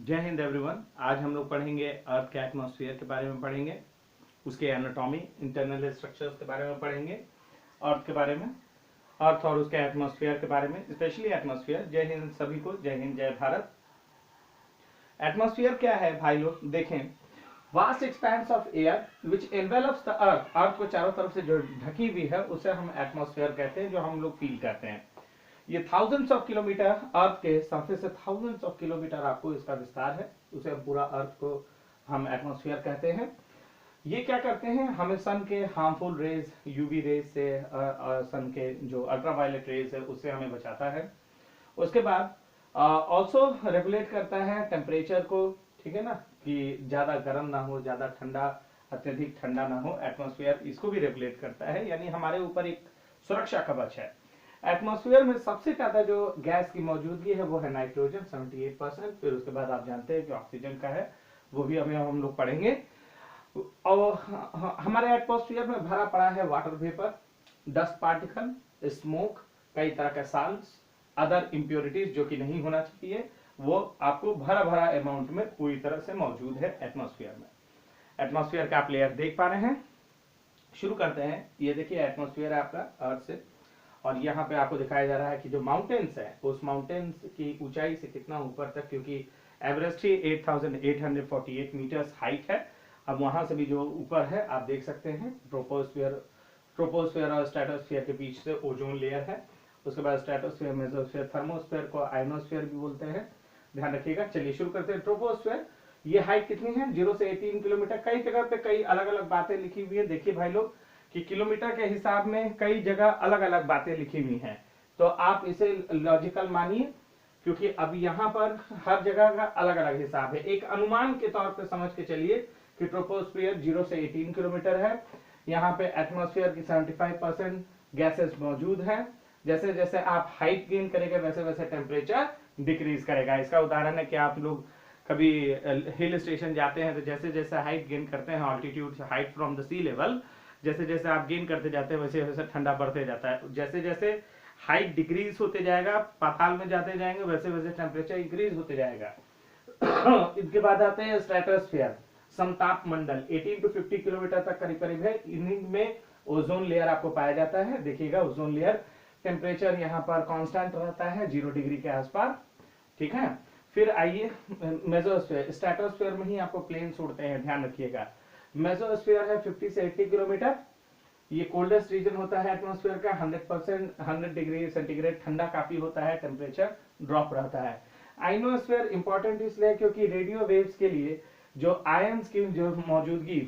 जय हिंद एवरीवन। आज हम लोग पढ़ेंगे अर्थ के एटमॉस्फेयर के बारे में पढ़ेंगे, उसके एनाटॉमी, इंटरनल स्ट्रक्चर्स के बारे में पढ़ेंगे, अर्थ के बारे में, अर्थ और उसके एटमॉस्फेयर के बारे में, स्पेशली एटमॉस्फेयर। जय हिंद सभी को, जय हिंद, जय भारत। एटमॉस्फेयर क्या है भाई लोग? देखें, vast expanse of air which envelops the earth, earth को चारों तरफ से जो ढकी हुई है उसे हम एटमॉस्फेयर कहते हैं, जो हम लोग फील करते हैं। ये थाउजेंड्स ऑफ किलोमीटर, अर्थ के सरफेस से थाउजेंड्स ऑफ किलोमीटर आपको इसका विस्तार है, उसे पूरा अर्थ को हम एटमॉस्फेयर कहते हैं। ये क्या करते हैं, हमें सन के हार्मफुल रेज, यूवी रेज से, सन के जो अल्ट्रावायलेट रेज है उससे हमें बचाता है। उसके बाद ऑल्सो रेगुलेट करता है टेम्परेचर को, ठीक है ना, कि ज्यादा गर्म ना हो, ज्यादा ठंडा, अत्यधिक ठंडा ना हो। एटमॉस्फेयर इसको भी रेगुलेट करता है, यानी हमारे ऊपर एक सुरक्षा कवच है। एटमॉस्फेयर में सबसे ज्यादा जो गैस की मौजूदगी है वो है नाइट्रोजन 78%। फिर उसके बाद आप जानते हैं कि ऑक्सीजन का है, वो भी अभी हम लोग पढ़ेंगे। और हमारे एटमॉस्फेयर में भरा पड़ा है water vapour, dust particle, smoke, कई तरह के साल्ट्स, अदर इम्प्योरिटीज जो कि नहीं होना चाहिए, वो आपको भरा भरा अमाउंट में पूरी तरह से मौजूद है एटमॉस्फेयर में। एटमॉस्फेयर का आप लेयर देख पा रहे हैं। शुरू करते हैं। ये देखिए एटमॉस्फेयर है आपका अर्थ से, और यहाँ पे आपको दिखाया जा रहा है कि जो माउंटेन्स है उस माउंटेन्स की ऊंचाई से कितना ऊपर तक, क्योंकि एवरेस्ट ही 8848 मीटर्स हाइट है। अब वहां से भी जो ऊपर है आप देख सकते हैं, ट्रोपोस्फेयर और स्ट्रेटोस्फेयर के बीच से ओजोन लेयर है। उसके बाद स्ट्रेटोस्फेयर, मेसोस्फेयर, थर्मोस्फेयर को आयनोस्फेयर भी बोलते हैं, ध्यान रखिएगा। चलिए शुरू करते हैं। ट्रोपोस्फेयर, ये हाइट कितनी है? 0 से 18 किलोमीटर। कई जगह पे कई अलग अलग बातें लिखी हुई है। देखिए भाई लोग कि किलोमीटर के हिसाब में कई जगह अलग अलग बातें लिखी हुई हैं, तो आप इसे लॉजिकल मानिए, क्योंकि अब यहाँ पर हर जगह का अलग अलग हिसाब है। एक अनुमान के तौर पे समझ के चलिए कि ट्रोपोस्फियर 0 से 18 किलोमीटर है। यहाँ पे एटमॉस्फेयर की 75% गैसेस मौजूद है। जैसे जैसे आप हाइट गेन करेंगे वैसे वैसे टेम्परेचर डिक्रीज करेगा। इसका उदाहरण है कि आप लोग कभी हिल स्टेशन जाते हैं तो जैसे जैसे हाइट गेन करते हैं, ऑल्टीट्यूड से height from the sea level, जैसे जैसे आप गेन करते जाते हैं वैसे वैसे ठंडा बढ़ते जाता है। जैसे जैसे हाइट डिक्रीज होते जाएगा, पाताल में जाते जाएंगे, वैसे वैसे टेम्परेचर इंक्रीज होते जाएगा। इनके बाद आते हैं स्ट्रेटोस्फेयर, समताप मंडल, 18 to 50 किलोमीटर तक करीब करीब है। इनमें ओजोन लेयर आपको पाया जाता है। देखिएगा ओजोन लेयर, टेम्परेचर यहाँ पर कांस्टेंट रहता है 0 डिग्री के आसपास, ठीक है। फिर आइए मेसोस्फेयर, स्ट्रेटोस्फेयर में ही आपको प्लेन्स उड़ते हैं, ध्यान रखिएगा। मेसोस्फेयर है 50 से 80 किलोमीटर। ये कोल्डेस्ट रीजन होता है एटमॉस्फेयर का, 100 डिग्री सेंटीग्रेड ठंडा काफी होता है, टेम्परेचर ड्रॉप रहता है। आइनोस्फेयर इंपॉर्टेंट इसलिए क्योंकि रेडियो वेव्स के लिए जो आयंस की जो मौजूदगी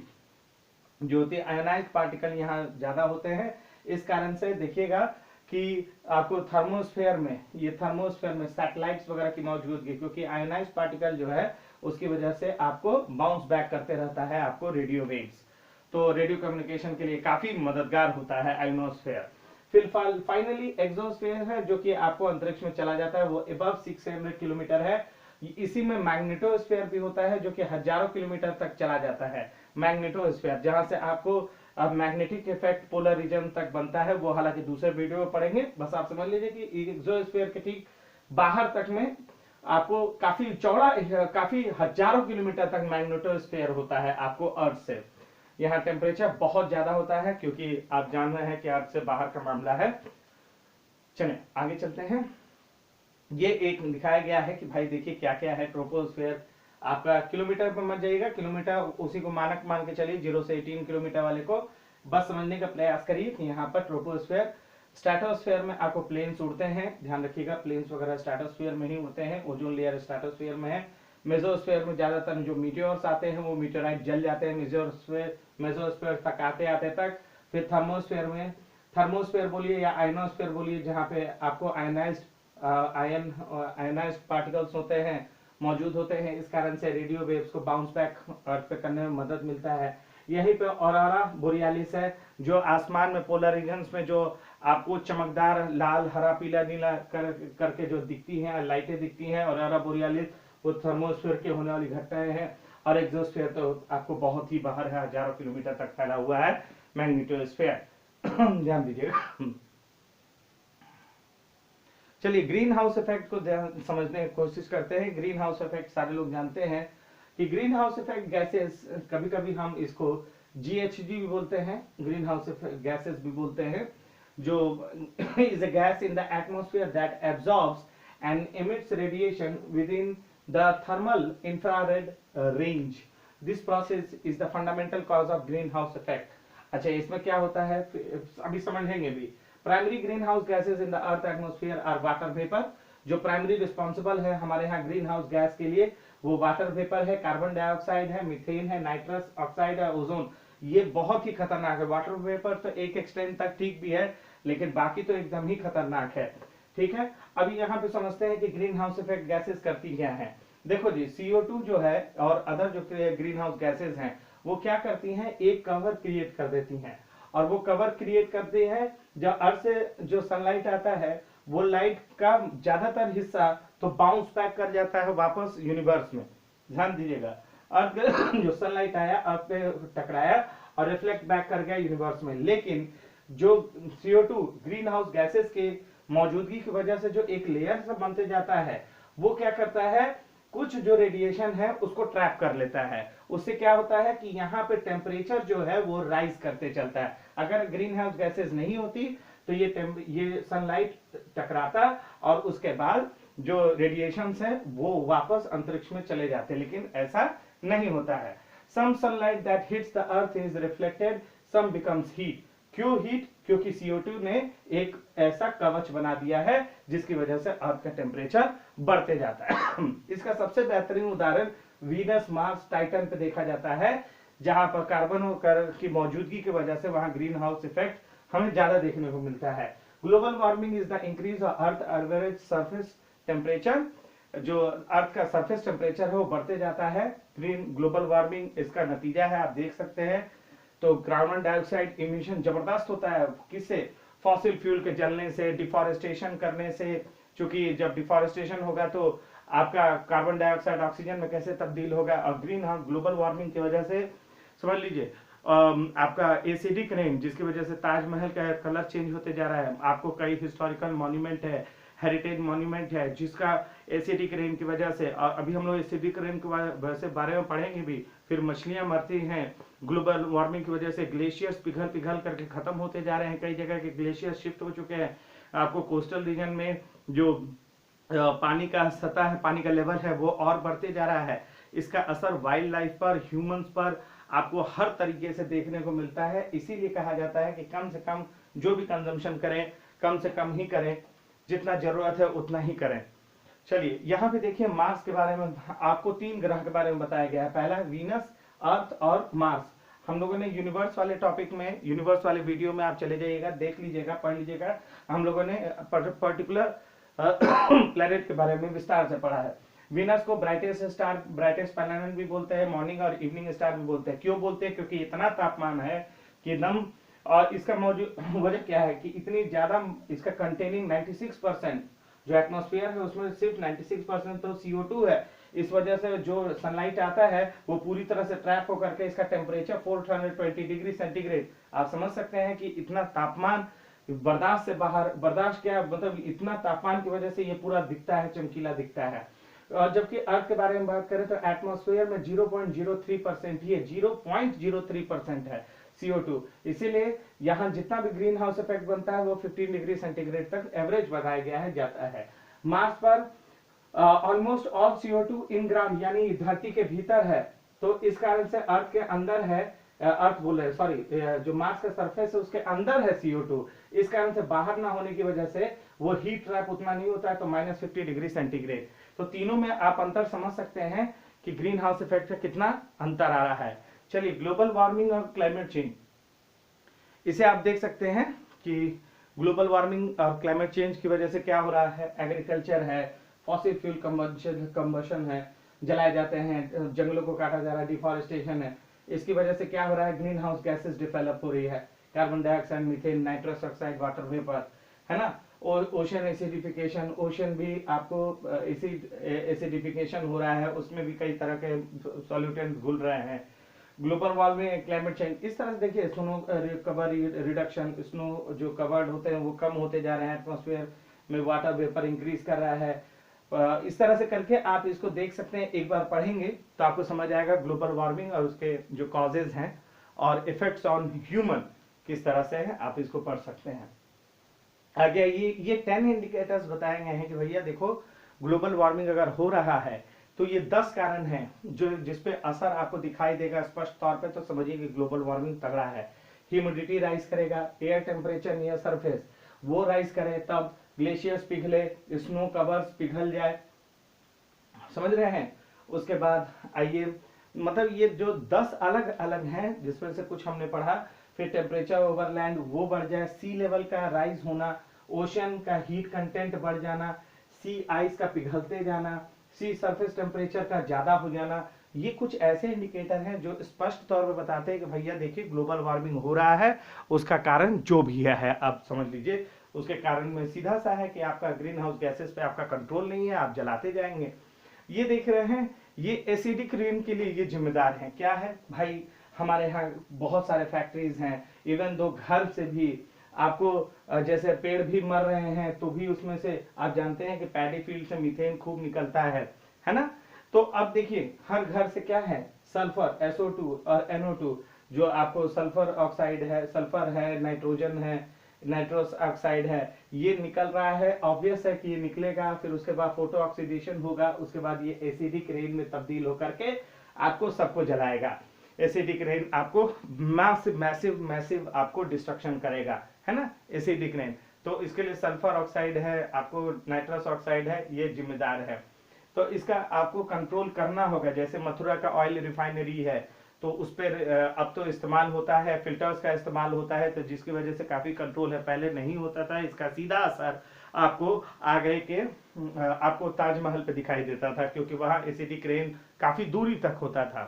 जो होती है, आयोनाइज्ड पार्टिकल यहाँ ज्यादा होते हैं। इस कारण से देखिएगा कि आपको थर्मोस्फेयर में, ये थर्मोस्फेयर में सैटेलाइट्स वगैरह की मौजूदगी, क्योंकि आयोनाइज्ड पार्टिकल जो है उसकी वजह से आपको बाउंस बैक करते रहता है आपको रेडियो वेव्स, तो रेडियो कम्युनिकेशन के लिए काफी मददगार होता है आइनोस्फेयर। फिर फाइनली एक्सोस्फेयर है, जो कि आपको अंतरिक्ष में चला जाता है, वो अबव 600 किलोमीटर है। इसी में मैग्नेटोस्फेयर भी होता है, जो कि हजारों किलोमीटर तक चला जाता है। मैग्नेटोस्फेयर जहां से आपको मैग्नेटिक इफेक्ट पोलर रीजन तक बनता है, वो हालांकि दूसरे वीडियो में पढ़ेंगे। बस आप समझ लीजिए कि एक्सोस्फेयर के ठीक बाहर तक में आपको काफी चौड़ा, काफी हजारों किलोमीटर तक मैग्नेटोस्फेयर होता है आपको अर्थ से। यहाँ टेम्परेचर बहुत ज्यादा होता है, क्योंकि आप जान रहे हैं कि अर्थ से बाहर का मामला है। चलिए आगे चलते हैं। ये एक दिखाया गया है कि भाई देखिए क्या क्या है ट्रोपोस्फेयर। आपका किलोमीटर पर मत जाइएगा, किलोमीटर उसी को मानक मान के चलिए, 0 से 18 किलोमीटर वाले को बस समझने का प्रयास करिए कि यहाँ पर ट्रोपोस्फेयर। स्ट्रेटोस्फेयर में आपको प्लेन्स उड़ते हैं, ध्यान रखिएगा, प्लेन्स वगैरह स्ट्रेटोस्फेयर में ही उड़ते हैं। ओजोन लेयर स्ट्रेटोस्फेयर में है। मेसोस्फेयर में ज्यादातर जो मीटियोर्स आते हैं वो मीटियोराइट जल जाते हैं मेसोस्फेयर तक आते आते तक। फिर थर्मोस्फेयर में, थर्मोस्फेयर बोलिए या आयनोस्फेयर बोलिए, जहाँ पे आपको आयनाइज्ड पार्टिकल्स होते हैं, मौजूद होते हैं। इस कारण से रेडियो वेव्स को बाउंस बैक अर्थ पे करने में मदद मिलता है। यहीं पे ऑरोरा बोरियालिस है, जो आसमान में पोलर रीजन्स में जो आपको चमकदार लाल, हरा, पीला, नीला करके जो दिखती हैं, लाइटें दिखती हैं, ऑरोरा बोरियालिस वो थर्मोस्फेयर के होने वाली घटनाएं हैं। और एक्सोस्फेयर तो आपको बहुत ही बाहर है, हजारों किलोमीटर तक फैला हुआ है, मैग्नेटोस्फेयर। ध्यान दीजिएगा। चलिए ग्रीन हाउस इफेक्ट को समझने की कोशिश करते हैं। ग्रीन हाउस इफेक्ट सारे लोग जानते हैं कि ग्रीन हाउस इफेक्ट गैसेस, कभी कभी हम इसको GHG भी बोलते हैं, ग्रीन हाउस गैसेस भी बोलते हैं, जो is a gas in the atmosphere that absorbs and emits radiation within the thermal infrared range. This process is the fundamental cause of greenhouse effect. अच्छा, इसमें क्या होता है अभी समझेंगे भी। Primary green house gases in the earth atmosphere are water vapour. जो primary responsible है हमारे यहाँ ग्रीन हाउस गैस के लिए वो वाटर वेपर है, कार्बन डाइऑक्साइड है, मीथेन है, नाइट्रस ऑक्साइड है, ओजोन। ये बहुत ही खतरनाक है। वाटर वेपर तो एक एक्सटेंट तक ठीक भी है, लेकिन बाकी तो एकदम ही खतरनाक है। ठीक है, अभी यहाँ पे समझते हैं कि ग्रीन हाउस इफेक्ट गैसेस करती क्या है। देखो जी, CO2 जो है और अदर जो ग्रीन हाउस गैसेस हैं वो क्या करती हैं, एक कवर क्रिएट कर देती हैं। और वो कवर क्रिएट करती है, जब अर्थ से जो सनलाइट आता है वो लाइट का ज्यादातर हिस्सा तो बाउंस बैक कर जाता है वापस यूनिवर्स में। ध्यान दीजिएगा, अर्थ जो सनलाइट आया अर्थ पे टकराया और रिफ्लेक्ट बैक कर गया यूनिवर्स में। लेकिन जो CO2 ग्रीन हाउस गैसेस के मौजूदगी की वजह से जो एक लेयर से बनते जाता है, वो क्या करता है, कुछ जो रेडिएशन है उसको ट्रैप कर लेता है। उससे क्या होता है कि यहाँ पे टेम्परेचर जो है वो राइज करते चलता है। अगर ग्रीन हाउस गैसेस नहीं होती तो ये सनलाइट टकराता और उसके बाद जो रेडिएशंस है वो वापस अंतरिक्ष में चले जाते, लेकिन ऐसा नहीं होता है। Some sunlight that hits the earth is reflected, some becomes heat. क्यों हीट? क्योंकि CO2 ने एक ऐसा कवच बना दिया है जिसकी वजह से अर्थ का टेम्परेचर बढ़ते जाता है। इसका सबसे बेहतरीन उदाहरण वीनस, मार्स, टाइटन पे देखा जाता है, जहां पर कार्बन की मौजूदगी की वजह से वहां ग्रीन हाउस इफेक्ट हमें ज्यादा देखने को मिलता है। Global warming is the increase of earth average surface temperature. जो अर्थ का सरफेस टेम्परेचर है वो बढ़ते जाता है। ग्रीन ग्लोबल वार्मिंग इसका नतीजा है, आप देख सकते हैं। तो कार्बन डाइऑक्साइड इमिशन जबरदस्त होता है, किससे? फॉसिल फ्यूल के जलने से, डिफॉरेस्टेशन करने से। क्योंकि जब डिफॉरेस्टेशन होगा तो आपका कार्बन डाइऑक्साइड ऑक्सीजन में कैसे तब्दील होगा, और ग्रीन हाउस ग्लोबल वार्मिंग की वजह से समझ लीजिए आपका एसिडिक रेन, जिसकी वजह से ताजमहल का कलर चेंज होते जा रहा है। आपको कई हिस्टोरिकल मॉन्यूमेंट है, हेरिटेज मॉन्यूमेंट है, जिसका एसिडिक रेन की वजह से, और अभी हम लोग एसिडिक रेन के बारे में पढ़ेंगे भी। फिर मछलियां मरती हैं ग्लोबल वार्मिंग की वजह से। ग्लेशियर्स पिघल पिघल करके खत्म होते जा रहे हैं, कई जगह के ग्लेशियर शिफ्ट हो चुके हैं। आपको कोस्टल रीजन में जो पानी का सतह है, पानी का लेवल है वो और बढ़ते जा रहा है। इसका असर वाइल्ड लाइफ पर, ह्यूमंस पर आपको हर तरीके से देखने को मिलता है। इसीलिए कहा जाता है कि कम से कम जो भी कंजम्पशन करें कम से कम ही करें, जितना जरूरत है उतना ही करें। चलिए यहाँ पे देखिए मार्स के बारे में आपको 3 ग्रह के बारे में बताया गया है। पहला वीनस, अर्थ और मार्स। हम लोगों ने यूनिवर्स वाले टॉपिक में, यूनिवर्स वाले वीडियो में आप चले जाइएगा, देख लीजिएगा, पढ़ लीजिएगा। हम लोगों ने पर्टिकुलर प्लेनेट के बारे में विस्तार से पढ़ा है। वीनस को ब्राइटेस्ट स्टार, ब्राइटेस्ट प्लैनेट भी बोलते हैं, मॉर्निंग और इवनिंग स्टार भी बोलते हैं। क्यों बोलते हैं? क्योंकि इतना तापमान है कि एकदम, और इसका मौजूद वजह क्या है कि इतनी ज्यादा इसका कंटेनिंग 96% जो एटमॉस्फेयर है उसमें सिर्फ 96% तो CO2 है। इस वजह से जो सनलाइट आता है वो पूरी तरह से ट्रैप होकर के इसका टेम्परेचर 420 डिग्री सेंटीग्रेड। आप समझ सकते हैं कि इतना तापमान बर्दाश्त से बाहर, बर्दाश्त क्या मतलब, इतना तापमान की वजह से ये पूरा दिखता है, चमकीला दिखता है। और जबकि अर्थ के बारे में बात करें तो एटमॉस्फेयर में 0.03% ही है, 0.03% है CO2। इसीलिए यहाँ जितना भी ग्रीन हाउस इफेक्ट बनता है वो 15 डिग्री सेंटीग्रेड तक एवरेज बढ़ाया गया है, जाता है। मार्स पर almost all CO2 in ground, यानी धरती के भीतर है। तो इस कारण से अर्थ के अंदर है, अर्थ बोल रहे सॉरी, जो मार्स का सरफेस है उसके अंदर है CO2। इस कारण से बाहर ना होने की वजह से वो हीट ट्रैप उतना नहीं होता है, तो -50 डिग्री सेंटीग्रेड। तो तीनों में आप अंतर समझ सकते हैं कि ग्रीन हाउस इफेक्ट का कितना अंतर आ रहा है। चलिए ग्लोबल वार्मिंग और क्लाइमेट चेंज, इसे आप देख सकते हैं कि ग्लोबल वार्मिंग और क्लाइमेट चेंज की वजह से क्या हो रहा है। एग्रीकल्चर है, फॉसिल फ्यूल कंबशन है, जलाए जाते हैं, जंगलों को काटा जा रहा है, डिफॉरेस्टेशन है। इसकी वजह से क्या हो रहा है, ग्रीन हाउस गैसेस डेवलप हो रही है, carbon dioxide, methane, nitrous oxide, water vapour, है ना। ओशन एसिडिफिकेशन, ओशन भी आपको एसिडिफिकेशन हो रहा है, उसमें भी कई तरह के सॉल्यूटेंट घुल रहे हैं। ग्लोबल वार्मिंग, क्लाइमेट चेंज, इस तरह से देखिए स्नो कवर रिडक्शन, स्नो जो कवर्ड होते हैं वो कम होते जा रहे हैं, एटमॉस्फेयर में वाटर वेपर इंक्रीज कर रहा है। इस तरह से करके आप इसको देख सकते हैं, एक बार पढ़ेंगे तो आपको समझ आएगा ग्लोबल वार्मिंग और उसके जो कॉजेज हैं और इफेक्ट्स ऑन ह्यूमन किस तरह से है, आप इसको पढ़ सकते हैं। आगे ये 10 इंडिकेटर्स बताए गए हैं कि भैया देखो ग्लोबल वार्मिंग अगर हो रहा है तो ये 10 कारण हैं जो जिसपे असर आपको दिखाई देगा स्पष्ट तौर पे, तो समझिए कि ग्लोबल वार्मिंग तगड़ा है। ह्यूमिडिटी राइज करेगा, एयर टेम्परेचर नियर सरफेस वो राइज करे, तब ग्लेशियर्स पिघले, स्नो कवर्स पिघल जाए, समझ रहे हैं। उसके बाद आइए, मतलब ये जो 10 अलग अलग हैं जिसमें से कुछ हमने पढ़ा। फिर टेम्परेचर ओवरलैंड वो बढ़ जाए, सी लेवल का राइज होना, ओशन का हीट कंटेंट बढ़ जाना, सी आइस का पिघलते जाना, सी सरफेस टेम्परेचर का ज्यादा हो जाना, ये कुछ ऐसे इंडिकेटर हैं जो स्पष्ट तौर पर बताते हैं कि भैया देखिए ग्लोबल वार्मिंग हो रहा है। उसका कारण जो भी है आप समझ लीजिए, उसके कारण में सीधा सा है कि आपका ग्रीन हाउस गैसेस पे आपका कंट्रोल नहीं है, आप जलाते जाएंगे। ये देख रहे हैं, ये एसिडिक रेन के लिए ये जिम्मेदार है। क्या है भाई, हमारे यहाँ बहुत सारे फैक्ट्रीज हैं, इवन दो घर से भी आपको जैसे पेड़ भी मर रहे हैं तो भी उसमें से आप जानते हैं कि पैडी फील्ड से मीथेन खूब निकलता है ना। तो अब देखिए हर घर से क्या है, सल्फर SO2 और NO2, जो आपको सल्फर ऑक्साइड है, सल्फर है, नाइट्रोजन है, नाइट्रोस ऑक्साइड है, ये निकल रहा है। ऑब्वियस है कि ये निकलेगा, फिर उसके बाद फोटो ऑक्सीडेशन होगा, उसके बाद ये एसिडिक रेन में तब्दील होकर के आपको सबको जलाएगा। एसिडिक रेन आपको मैसिव मैसिव मैसिव आपको डिस्ट्रक्शन करेगा, है ना, एसिडिक रेन। तो इसके लिए सल्फर ऑक्साइड है, आपको नाइट्रस ऑक्साइड है, ये जिम्मेदार है। तो इसका आपको कंट्रोल करना होगा। जैसे मथुरा का ऑयल रिफाइनरी है तो उस पर अब तो इस्तेमाल होता है, फिल्टर्स का इस्तेमाल होता है, तो जिसकी वजह से काफी कंट्रोल है, पहले नहीं होता था। इसका सीधा असर आपको आगरे के आपको ताजमहल पे दिखाई देता था, क्योंकि वहां एसिडिक रेन काफी दूरी तक होता था।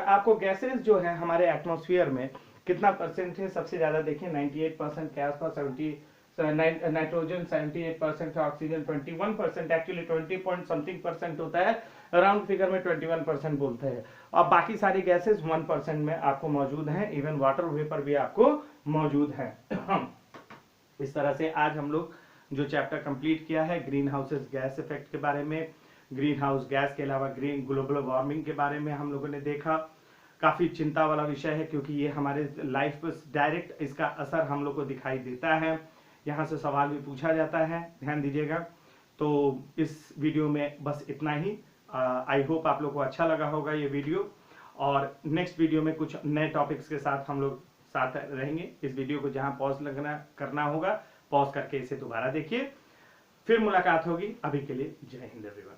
आपको गैसेस जो है हमारे एटमॉस्फेयर में कितना परसेंट है, सबसे ज्यादा देखिए 98% के आसपास, 70 नाइट्रोजन 78% है, oxygen 21%, actually 20 point something percent होता है, राउंड फिगर में 21% बोलते हैं। और बाकी सारी गैसेस 1% में आपको मौजूद हैं, इवन वाटर वेपर भी आपको मौजूद है। इस तरह से आज हम लोग जो चैप्टर कंप्लीट किया है ग्रीन हाउसेस गैस इफेक्ट के बारे में, ग्रीन हाउस गैस के अलावा ग्रीन ग्लोबल वार्मिंग के बारे में हम लोगों ने देखा। काफी चिंता वाला विषय है क्योंकि ये हमारे लाइफ पर डायरेक्ट इसका असर हम लोग को दिखाई देता है। यहाँ से सवाल भी पूछा जाता है, ध्यान दीजिएगा। तो इस वीडियो में बस इतना ही। आई होप आप लोग को अच्छा लगा होगा ये वीडियो, और नेक्स्ट वीडियो में कुछ नए टॉपिक्स के साथ हम लोग साथ रहेंगे। इस वीडियो को जहां पॉज करना होगा, पॉज करके इसे दोबारा देखिए, फिर मुलाकात होगी। अभी के लिए जय हिंद एवरीवन।